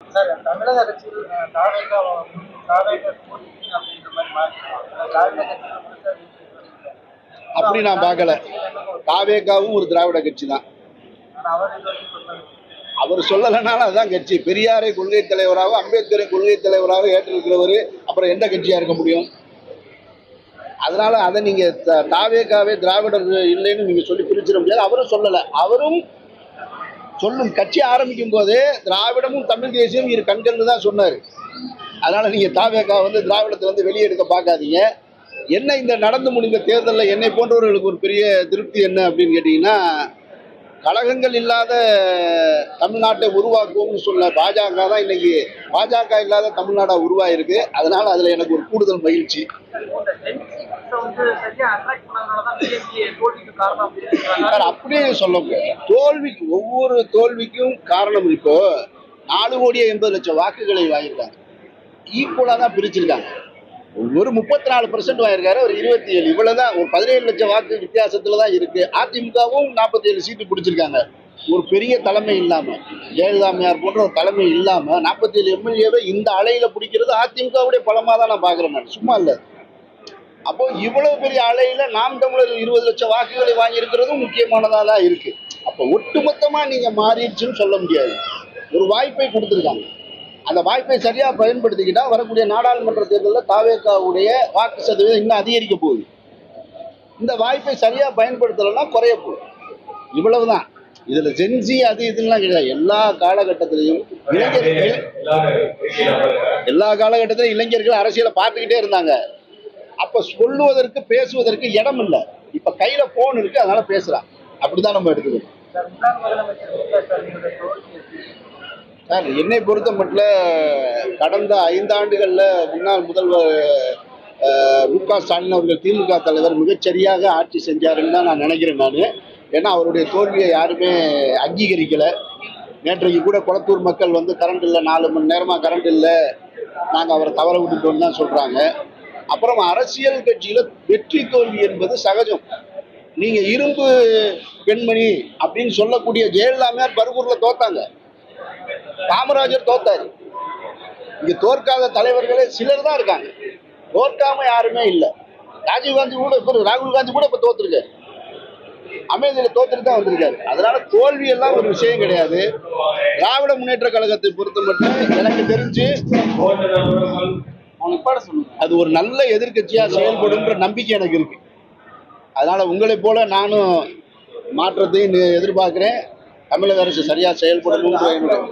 Sir தமிழக அரசியல் தாவேகா தாவேகா கூட்டணி அப்படின்ற மாதிரி மாறி திராவிட கட்சிகள் முழுக்க அப்படி நான் பார்க்கல. தாவேகாவும் ஒரு திராவிட கட்சி தான். அவர் இது வரைக்கும் சொன்னது அவர் சொல்லலைனாலும் அதுதான் கட்சி. பெரியாரை கொள்கை தலைவராக, அம்பேத்கரை கொள்கை தலைவராக ஏற்றிருக்கிறவர் அப்புறம் எந்த கட்சியா இருக்க முடியும்? அதனால அதை நீங்க தாவேகாவே திராவிடர் இல்லைன்னு நீங்க சொல்லி பிரிச்சிட முடியாது. அவரும் சொல்லலை. அவரும் சொல்லும் கட்சி ஆரம்பிக்கும் போதே திராவிடமும் தமிழ் தேசியம் இரு கண்கள்னு தான் சொன்னார். அதனால நீங்க தாவேகா திராவிடத்தை வெளியே எடுக்க பார்க்காதீங்க. என்ன இந்த நடந்து முடிந்த தேர்தலில் என்னை போன்றவர்களுக்கு ஒரு பெரிய திருப்தி என்ன அப்படின்னு கேட்டீங்கன்னா, கழகங்கள் இல்லாத தமிழ்நாட்டை உருவாக்குவோம்னு சொல்ல பாஜக தான் இன்னைக்கு பாஜக இல்லாத தமிழ்நாடா உருவாயிருக்கு. அதனால அதுல எனக்கு ஒரு கூடுதல் மகிழ்ச்சி. அப்படியே சொல்ல முடியாது. தோல்விக்கு ஒவ்வொரு தோல்விக்கும் காரணம் இப்போ 4,80,00,000 வாக்குகளை வாங்கியிருக்காங்க. ஈக்குவலா தான் பிரிச்சிருக்காங்க. ஒரு 34% வாங்கியிருக்காரு, ஒரு 27, இவ்வளவுதான். ஒரு 17 லட்சம் வாக்கு வித்தியாசத்துல தான் இருக்கு. அதிமுகவும் 47 சீட்டு பிடிச்சிருக்காங்க. ஒரு பெரிய தலைமை இல்லாம, ஜெயலலிதாமையார் போன்ற ஒரு தலைமை இல்லாம 47 எம்எல்ஏவை இந்த அலையில பிடிக்கிறது அதிமுகவுடைய பலமா தான் நான் பாக்குறேன். நான் சும்மா இல்ல. அப்போ இவ்வளவு பெரிய அலையில நாம் தமிழர் 20 லட்சம் வாக்குகளை வாங்கி இருக்கிறதும் முக்கியமானதா தான் இருக்கு. அப்போ ஒட்டுமொத்தமா நீங்க மாறிடுச்சுன்னு சொல்ல முடியாது. ஒரு வாய்ப்பை கொடுத்துருக்காங்க. அந்த வாய்ப்பை சரியா பயன்படுத்திக்கிட்டா வரக்கூடிய நாடாளுமன்ற தேர்தலில் தாவேகாவுடைய வாக்கு சதவீதம் இன்னும் அதிகரிக்க போகுது. இந்த வாய்ப்பை சரியா பயன்படுத்தலைன்னா குறைய போகுது. இவ்வளவுதான். இதுல ஜென்சி அது இதெல்லாம் கிடையாது. எல்லா காலகட்டத்திலையும் இளைஞர்கள் அரசியலை பார்த்துக்கிட்டே இருந்தாங்க. அப்ப சொல்லுவதற்கு பேசுவதற்கு இடம் இல்லை. இப்ப கையில போன் இருக்கு, அதனால பேசுறான். அப்படிதான் நம்ம எடுத்துக்கணும். சார், என்னை பொறுத்த மட்டும் கடந்த 5 ஆண்டுகளில் முன்னாள் முதல்வர் மு.க. ஸ்டாலின் அவர்கள் திமுக தலைவர் மிகச்சரியாக ஆட்சி செஞ்சாருன்னு தான் நான் நினைக்கிறேன். ஏன்னா அவருடைய தோல்வியை யாருமே அங்கீகரிக்கலை. நேற்றைக்கு கூட குளத்தூர் மக்கள் கரண்ட் இல்லை, 4 மணி நேரமாக கரண்ட் இல்லை, நாங்கள் அவரை தவற விட்டுட்டோம்னு தான் சொல்கிறாங்க. அப்புறம் அரசியல் கட்சியில் வெற்றி தோல்வி என்பது சகஜம். நீங்கள் இரும்பு பெண்மணி அப்படின்னு சொல்லக்கூடிய ஜெயலலிதாமையார் பர்கூரில் தோத்தாங்க, காமராஜர் தோத்தாரு. இங்க தோற்காத தலைவர்களே சிலர் தான் இருக்காங்க. தோற்காம யாருமே இல்லை. ராஜீவ்காந்தி கூட ராகுல் காந்தி கூட இப்ப தோத்துருக்காரு. அமைதியில தோத்துட்டு தான் வந்திருக்காரு. அதனால தோல்வி எல்லாம் ஒரு விஷயம் கிடையாது. திராவிட முன்னேற்ற கழகத்தை பொறுத்த மட்டும் எனக்கு தெரிஞ்சு அது ஒரு நல்ல எதிர்கட்சியா செயல்படும் நம்பிக்கை எனக்கு இருக்கு. அதனால உங்களை போல நானும் மாற்றத்தையும் எதிர்பார்க்கிறேன். தமிழக அரசு சரியா செயல்படணும்.